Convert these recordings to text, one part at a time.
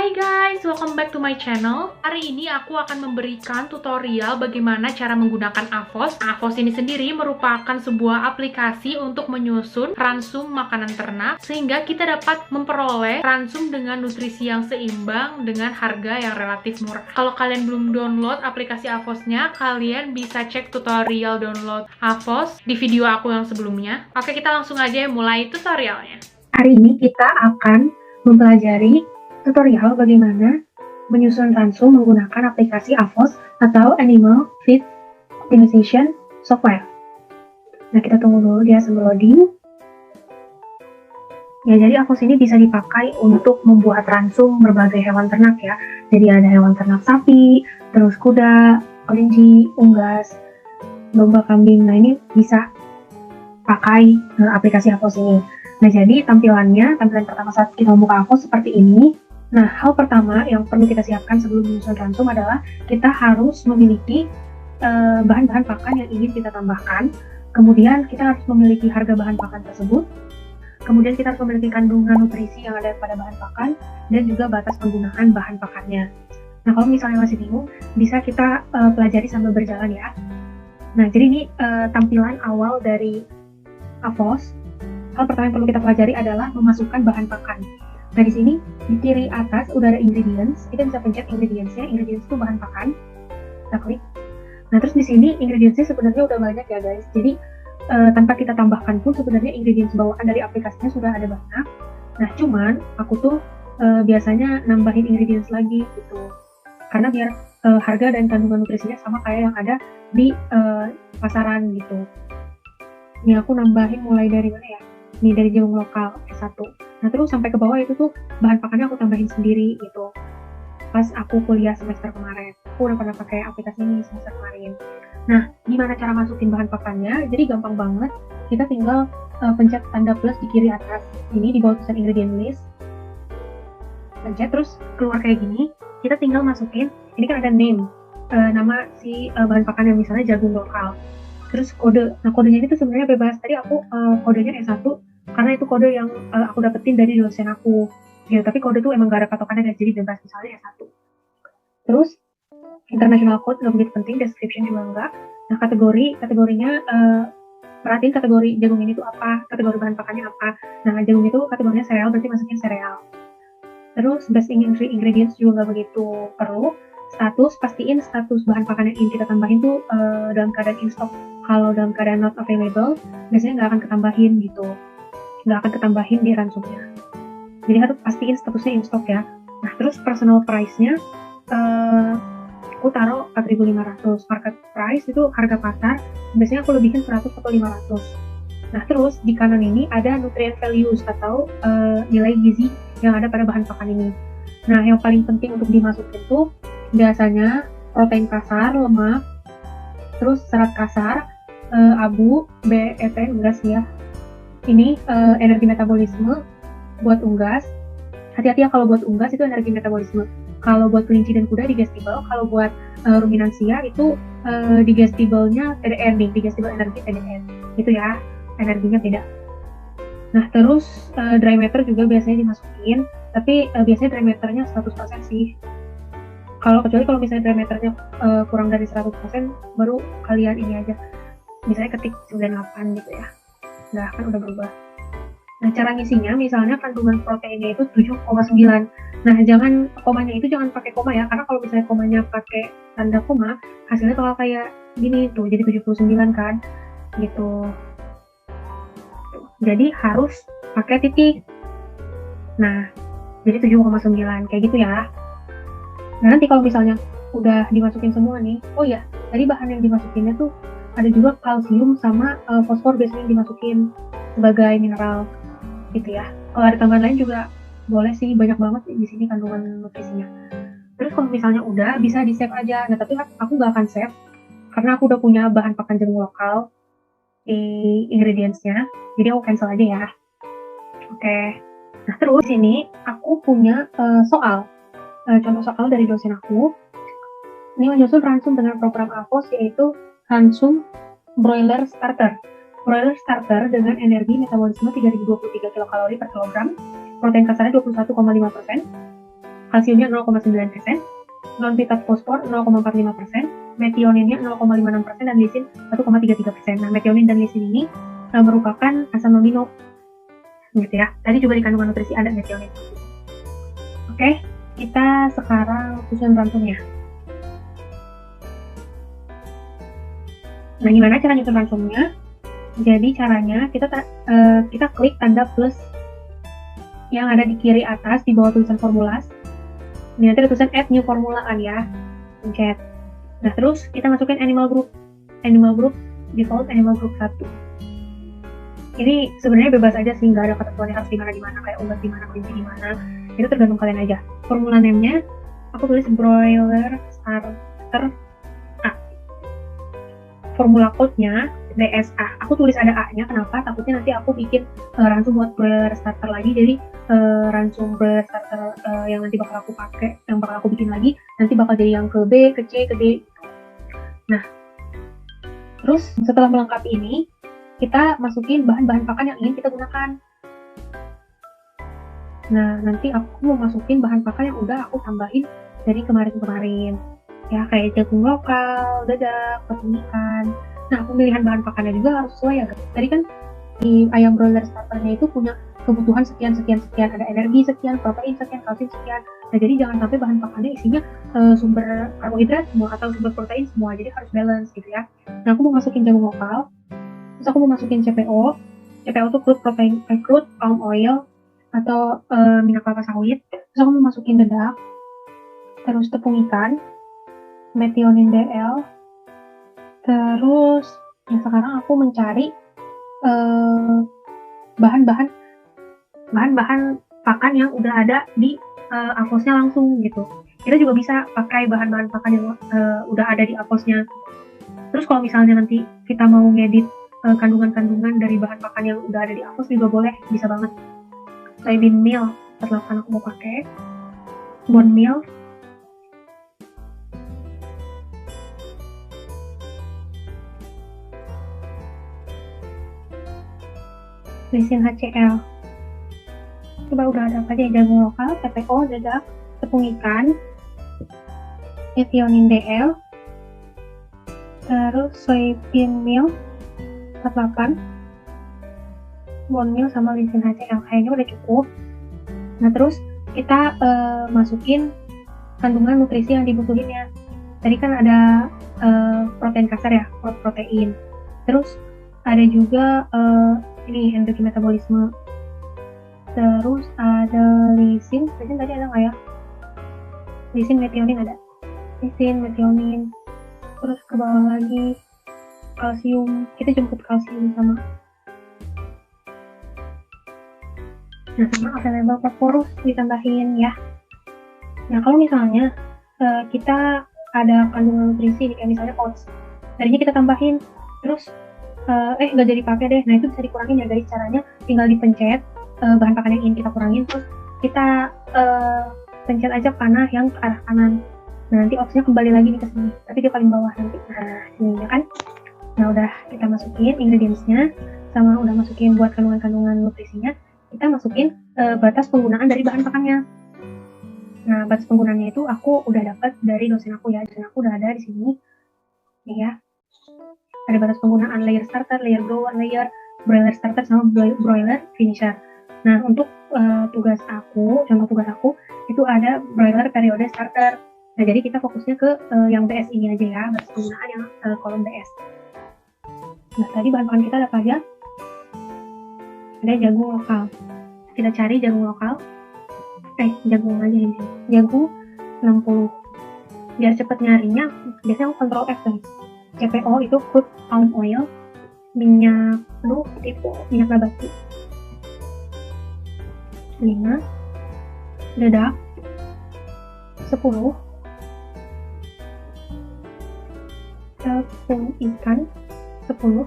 Hai guys, welcome back to my channel. Hari ini aku akan memberikan tutorial bagaimana cara menggunakan AVOS. AVOS ini sendiri merupakan sebuah aplikasi untuk menyusun ransum makanan ternak sehingga kita dapat memperoleh ransum dengan nutrisi yang seimbang dengan harga yang relatif murah. Kalau kalian belum download aplikasi AVOS-nya, kalian bisa cek tutorial download AVOS di video aku yang sebelumnya. Oke, kita langsung aja mulai tutorialnya. Hari ini kita akan mempelajari tutorial bagaimana menyusun ransum menggunakan aplikasi AVOS atau Animal Feed Optimization Software. Nah, kita tunggu dulu dia sambil loading. Ya, jadi AVOS ini bisa dipakai untuk membuat ransum berbagai hewan ternak ya. Jadi ada hewan ternak sapi, terus kuda, kelinci, unggas, domba, kambing. Nah, ini bisa pakai aplikasi AVOS ini. Nah, jadi tampilan pertama saat kita membuka AVOS seperti ini. Nah, hal pertama yang perlu kita siapkan sebelum menyusun ransum adalah kita harus memiliki bahan-bahan pakan yang ingin kita tambahkan. Kemudian kita harus memiliki harga bahan pakan tersebut. Kemudian kita harus memiliki kandungan nutrisi yang ada pada bahan pakan dan juga batas penggunaan bahan pakannya. Nah, kalau misalnya masih bingung, bisa kita pelajari sambil berjalan ya. Nah, jadi ini tampilan awal dari AVOS. Hal pertama yang perlu kita pelajari adalah memasukkan bahan pakan. Nah, di sini di kiri atas udah ada ingredients. Kita bisa pencet ingredients-nya. Ingredients itu bahan pakan. Kita klik. Nah, terus di sini ingredients-nya sebenarnya udah banyak ya guys. Jadi tanpa kita tambahkan pun sebenarnya ingredients bawaan dari aplikasinya sudah ada banyak. Nah, cuman aku tuh biasanya nambahin ingredients lagi gitu. Karena biar harga dan kandungan nutrisinya sama kayak yang ada di pasaran gitu. Ini aku nambahin mulai dari mana ya? Ini dari jagung lokal S1. Nah, terus sampai ke bawah itu tuh bahan pakannya aku tambahin sendiri gitu. Pas aku kuliah semester kemarin, aku udah pernah pakai aplikasi ini semester kemarin. Nah, gimana cara masukin bahan pakannya? Jadi gampang banget. Kita tinggal pencet tanda plus di kiri atas. Ini di bawah tulisan ingredient list. Pencet terus keluar kayak gini. Kita tinggal masukin. Ini kan ada name, nama si bahan pakan yang misalnya jagung lokal. Terus kode. Nah, kodenya itu sebenarnya bebas. Tadi aku kodenya S1 karena itu kode yang aku dapetin dari dosen aku. Ya, tapi kode itu emang gak ada patokannya, jadi bebas, misalnya S1. Terus international code nggak begitu penting, description juga enggak. Nah, kategorinya perhatiin kategori jagung ini tuh apa, kategori bahan pakannya apa. Nah, jagung itu kategorinya sereal, berarti masukin sereal. Terus best ingredients juga nggak begitu perlu. Status, pastiin status bahan pakan yang ingin kita tambahin tuh dalam keadaan in stock. Kalau dalam keadaan not available, biasanya nggak akan ketambahin gitu. Nggak akan ketambahin di ransumnya. Jadi harus pastiin statusnya in stock ya. Nah, terus personal price-nya aku taruh 4.500. Market price itu harga pasar, biasanya aku lebihin 100 atau 500. Nah, terus di kanan ini ada nutrient values atau nilai gizi yang ada pada bahan pakan ini. Nah, yang paling penting untuk dimasukin tuh biasanya protein kasar, lemak, terus serat kasar, abu, BET, unggas ya. Ini energi metabolisme buat unggas. Hati-hati ya kalau buat unggas itu energi metabolisme. Kalau buat kelinci dan kuda digestible. Kalau buat ruminansia itu digestible-nya TDN nih, digestible energi TDN. Itu ya, energinya beda. Nah, terus dry matter juga biasanya dimasukin, tapi biasanya dry matter-nya 100% sih. Kecuali kalau misalnya dry matter-nya kurang dari 100%, baru kalian ini aja. Misalnya ketik 98 gitu ya. Nah, kan udah berubah. Nah, cara ngisinya misalnya kandungan proteinnya itu 7,9. Nah, komanya itu jangan pakai koma ya, karena kalau misalnya komanya pakai tanda koma, hasilnya bakal kayak gini tuh, jadi 79 kan, gitu. Jadi harus pakai titik. Nah, jadi 7,9 kayak gitu ya. Nah, nanti kalau misalnya udah dimasukin semua nih, oh ya, tadi bahan yang dimasukinnya tuh ada juga kalsium sama fosfor biasanya yang dimasukin sebagai mineral gitu ya. Kalau ada tambahan lain juga boleh sih, banyak banget di sini kandungan nutrisinya. Terus kalau misalnya udah bisa di save aja. Nah, tapi aku nggak akan save karena aku udah punya bahan pakan jagung lokal di ingredients-nya. Jadi aku cancel aja ya. Oke. Nah, terus di sini aku punya soal. Contoh soal dari dosen aku. Ini menyusun ransum dengan program AVOS, yaitu ransum broiler starter. Broiler starter dengan energi metabolisme 3023 kilokalori per kilogram, protein kasarnya 21,5%, kalsiumnya 0,9%, non-pitat fosfor 0,45%, metioninnya 0,56%, dan lisin 1,33%. Nah, metionin dan lisin ini merupakan asam amino, gitu ya. Tadi juga di kandungan nutrisi ada metionin. Oke, kita sekarang susun ransumnya. Nah, gimana cara nyusun ransumnya? Jadi caranya kita klik tanda plus yang ada di kiri atas di bawah tulisan formulas. Ini nanti ada tulisan add new formula kan ya, pencet. Nah, terus kita masukin animal group default animal group 1. Ini sebenarnya bebas aja sih, nggak ada ketentuannya harus di mana, kayak unggas di mana, kelinci di mana. Itu tergantung kalian aja. Formula name-nya aku tulis broiler starter A. Formula code-nya BSA. Aku tulis ada A-nya, kenapa? Takutnya nanti aku bikin ransum buat broiler starter lagi. Jadi ransum broiler starter yang nanti bakal aku pakai, yang bakal aku bikin lagi, nanti bakal jadi yang ke B, ke C, ke D. Nah, terus setelah melengkapi ini, kita masukin bahan-bahan pakan yang ingin kita gunakan. Nah, nanti aku mau masukin bahan pakan yang udah aku tambahin dari kemarin-kemarin. Ya, kayak jagung lokal, dadak, tepung ikan. Nah, pemilihan bahan pakannya juga harus sesuai ya, guys. Tadi kan di ayam broiler starternya itu punya kebutuhan sekian, ada energi sekian, protein sekian, kalsium sekian. Nah, jadi jangan sampai bahan pakannya isinya sumber karbohidrat semua atau sumber protein semua, jadi harus balance gitu ya. Nah, aku mau masukin jagung lokal, terus aku mau masukin CPO itu crude palm oil atau minyak kelapa sawit, terus aku mau masukin dedak, terus tepung ikan, metionin DL, terus sekarang aku mencari bahan-bahan pakan yang udah ada di AVOS-nya langsung gitu. Kita juga bisa pakai bahan-bahan pakan yang udah ada di AVOS-nya. Terus kalau misalnya nanti kita mau ngedit kandungan-kandungan dari bahan pakan yang udah ada di AVOS juga boleh, bisa banget. Soybean meal 48 aku mau pakai, bone meal, lisin HCl. Coba udah ada apa aja, jagung lokal, CPO, dadak, tepung ikan, metionin DL, terus soybean meal 48, bone meal sama lisin HCl. Kayaknya udah cukup. Nah, terus kita masukin kandungan nutrisi yang dibutuhinnya. Tadi kan ada protein kasar ya, protein. Terus ada juga ini enzim metabolisme. Terus ada lisin tadi ada nggak ya? Lisin, metionin ada. Lisin, metionin. Terus ke bawah lagi kalsium. Kita jemput kalsium sama. Nah, sama available fosforus ditambahin ya. Nah, kalau misalnya kita ada kandungan nutrisi kayak misalnya oats, tadinya kita tambahin, terus nggak jadi pakai deh. Nah, itu bisa dikurangin ya guys. Caranya tinggal dipencet bahan pakan yang ingin kita kurangin, terus kita pencet aja panah yang ke arah kanan. Nah, nanti oatsnya kembali lagi nih ke sini, tapi dia paling bawah nanti. Nah, ini ya kan. Nah, udah kita masukin ingredients-nya, sama udah masukin buat kandungan-kandungan nutrisinya. Kita masukin batas penggunaan dari bahan pakannya. Nah, batas penggunaannya itu aku udah dapat dari dosen aku ya. Dosen aku udah ada di sini. Nih ya. Ada batas penggunaan layer starter, layer grower, layer broiler starter, sama broiler finisher. Nah, untuk contoh tugas aku itu ada broiler periode starter. Nah, jadi kita fokusnya ke yang BS ini aja ya, batas penggunaan yang kolom BS. Nah, tadi bahan-bahan kita ada apa aja? Ada jagung lokal. Kita cari jagung lokal. Jagung aja ini. Jagung 60. Biar cepet nyarinya, biasanya aku Ctrl F guys. CPO itu crude palm oil, minyak nabati 5, dedak 10, tepung ikan 10,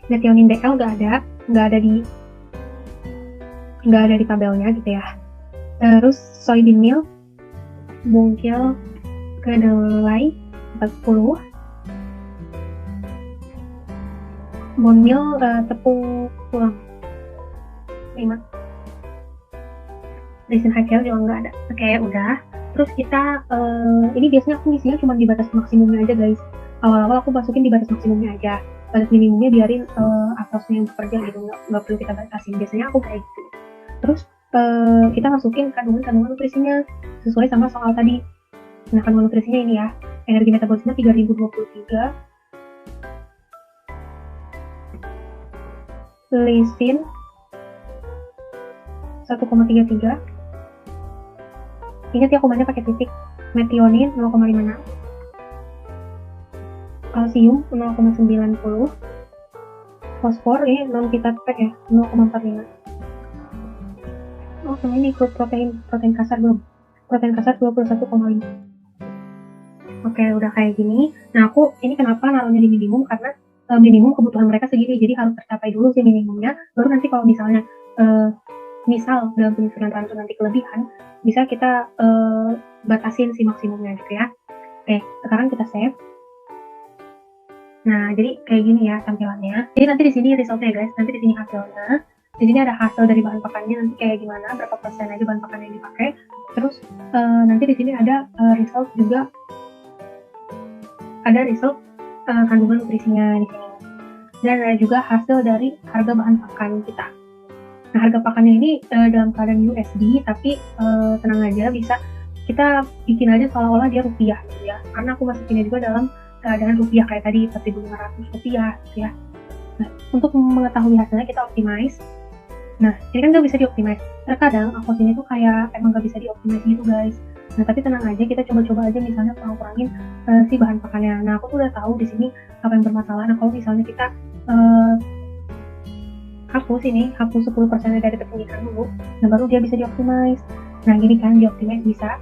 metionin DL nggak ada di tabelnya gitu ya. Terus soybean meal bungkil kedelai 40, bone meal tepung tulang 5, Resin high care juga nggak ada. Oke, udah. Terus kita ini biasanya aku ngisinya cuma di batas maksimumnya aja guys. Awal-awal aku masukin di batas maksimumnya aja. Batas minimumnya biarin aposnya yang bekerja gitu, nggak perlu kita batasin. Biasanya aku kayak gitu. Terus kita masukin kandungan nutrisinya sesuai sama soal tadi. Nah, kandungan nutrisinya ini ya, energi metabolisme 3023, lisin 1,33, ingat ya komannya pakai titik, metionin 0,56, kalsium 0,90, fosfor ini non vitamin ya 0,45. Oh, sama ini ikut protein kasar belum? Protein kasar 21,5. Oke, udah kayak gini. Nah, aku ini kenapa naruhnya di minimum, karena minimum kebutuhan mereka segini, jadi harus tercapai dulu sih minimumnya, baru nanti kalau misalnya misal dalam penyusunan ransu nanti kelebihan, bisa kita batasin si maksimumnya gitu ya. Oke, sekarang kita save. Nah, jadi kayak gini ya tampilannya. Jadi nanti di sini resultnya guys, nanti di sini hasilnya. Di sini ada hasil dari bahan pakannya nanti kayak gimana, berapa persen aja bahan pakan yang dipakai. Terus nanti di sini ada result juga, ada result kandungan nutrisinya di sini. Dan ada juga hasil dari harga bahan pakan kita. Nah, harga pakannya ini dalam keadaan USD, tapi tenang aja, bisa kita bikin aja seolah-olah dia rupiah gitu ya. Karena aku masukinnya juga dalam keadaan rupiah kayak tadi, 4.500 rupiah gitu ya. Nah, untuk mengetahui hasilnya kita optimize. Nah, ini kan nggak bisa dioptimize. Terkadang AFOS ini tuh kayak emang nggak bisa dioptimize gitu guys. Nah, tapi tenang aja, kita coba-coba aja misalnya kurang-kurangin si bahan pakannya. Nah, aku tuh udah tahu di sini apa yang bermasalah. Nah, kalau misalnya kita hapus 10% dari tepung ikan dulu, nah baru dia bisa dioptimize. Nah, gini kan, dioptimize bisa.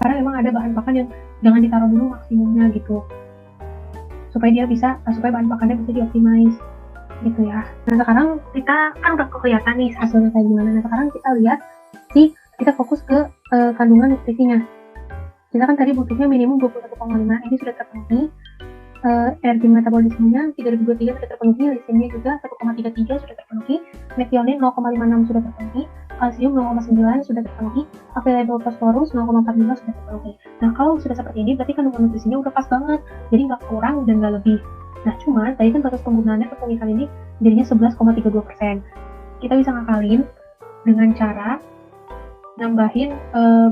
Karena memang ada bahan pakan yang jangan ditaruh dulu maksimumnya gitu, supaya bahan pakannya bisa dioptimize gitu ya. Nah, sekarang kita kan udah kelihatan nih hasilnya kayak gimana. Nah, sekarang kita lihat kita fokus ke kandungan nutrisinya. Kita kan tadi butuhnya minimum 21,5, ini sudah terpenuhi. Energi metabolismenya 3023 sudah terpenuhi, lisinnya juga 1,33 sudah terpenuhi, metionin 0,56 sudah terpenuhi, kalsium 0,9 sudah terpenuhi, available phosphorus 0,45 sudah terpenuhi. Nah, kalau sudah seperti ini berarti kandungan nutrisinya udah pas banget, jadi nggak kurang dan nggak lebih. Nah, cuman tadi kan batas penggunaannya tepung ikan ini jadinya 11,32%. Kita bisa ngakalin dengan cara nambahin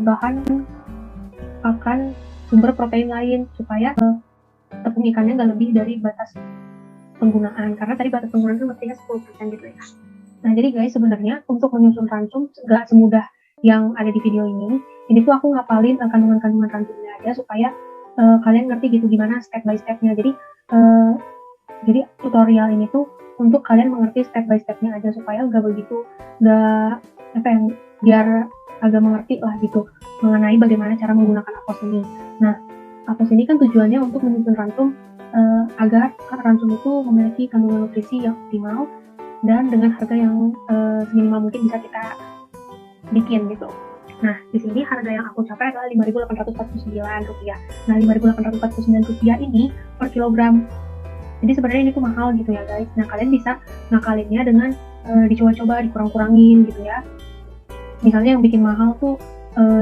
bahan pakan sumber protein lain supaya tepung ikannya nggak lebih dari batas penggunaan, karena tadi batas penggunaan itu mestinya 10% gitu ya. Nah, jadi guys, sebenarnya untuk menyusun ransum nggak semudah yang ada di video ini. Ini tuh aku ngapalin kandungan-kandungan ransumnya aja supaya kalian ngerti gitu gimana step by stepnya. Jadi tutorial ini tuh untuk kalian mengerti step by stepnya aja, supaya biar agak mengerti lah gitu mengenai bagaimana cara menggunakan AFOS ini. Nah, AFOS ini kan tujuannya untuk menyusun ransum agar ransum itu memiliki kandungan nutrisi yang optimal dan dengan harga yang seminimal mungkin bisa kita bikin gitu. Nah, di sini harga yang aku capai adalah Rp5.849. Nah, Rp5.849 ini per kilogram. Jadi sebenarnya ini tuh mahal gitu ya guys. Nah, kalian bisa ngakalinnya dengan dicoba-coba, dikurang-kurangin gitu ya. Misalnya yang bikin mahal tuh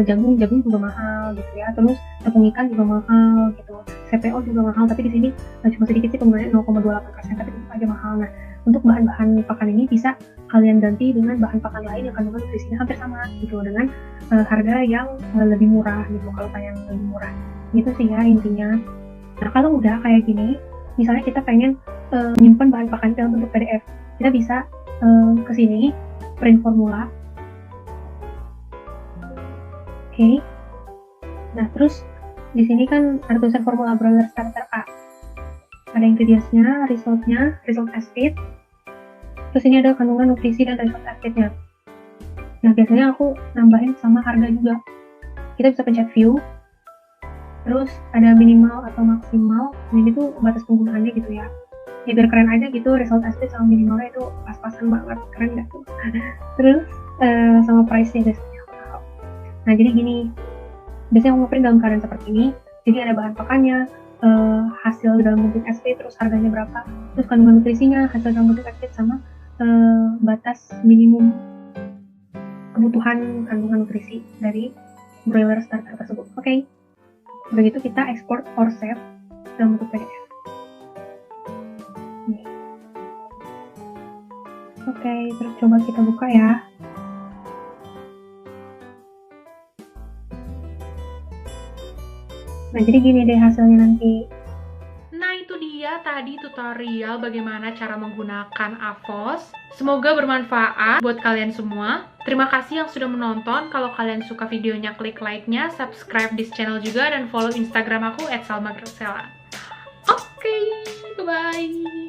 jagung juga mahal gitu ya, terus tepung ikan juga mahal gitu, CPO juga mahal, tapi di sini cuma sedikit sih penggunaannya 0,28%, tapi tetap aja mahal. Nah, untuk bahan-bahan pakan ini bisa kalian ganti dengan bahan pakan lain yang kandungan nutrisinya hampir sama gitu, dengan harga yang lebih murah gitu, kalau pengen lebih murah gitu sih ya intinya. Nah, kalau udah kayak gini, misalnya kita pengen menyimpan bahan pakan dalam bentuk PDF, kita bisa ke sini print formula. Oke. Nah, terus di sini kan ada tulisan formula broiler starter A. Ada ingredientsnya, result acid. Terus ini ada kandungan nutrisi dan result acidnya. Nah, biasanya aku nambahin sama harga juga. Kita bisa pencet view. Terus ada minimal atau maksimal. Nah, ini tuh batas penggunaannya gitu ya. Ya biar keren aja gitu, result acid sama minimalnya itu pas-pasan banget. Keren gak tuh? Terus sama price-nya guys. Nah, jadi gini, biasanya aku ngeprint dalam keadaan seperti ini. Jadi ada bahan pakannya, hasil dalam bentuk SP, terus harganya berapa, terus kandungan nutrisinya, hasil dalam bentuk SP, sama batas minimum kebutuhan kandungan nutrisi dari broiler starter tersebut. Oke. Udah gitu kita export or save dalam bentuk PDF. Nih. Oke, terus coba kita buka ya. Nah, jadi gini deh hasilnya nanti. Nah, itu dia tadi tutorial bagaimana cara menggunakan AVOS. Semoga bermanfaat buat kalian semua. Terima kasih yang sudah menonton. Kalau kalian suka videonya, klik like-nya, subscribe di channel juga, dan follow Instagram aku @salmagraciela. Oke, bye-bye.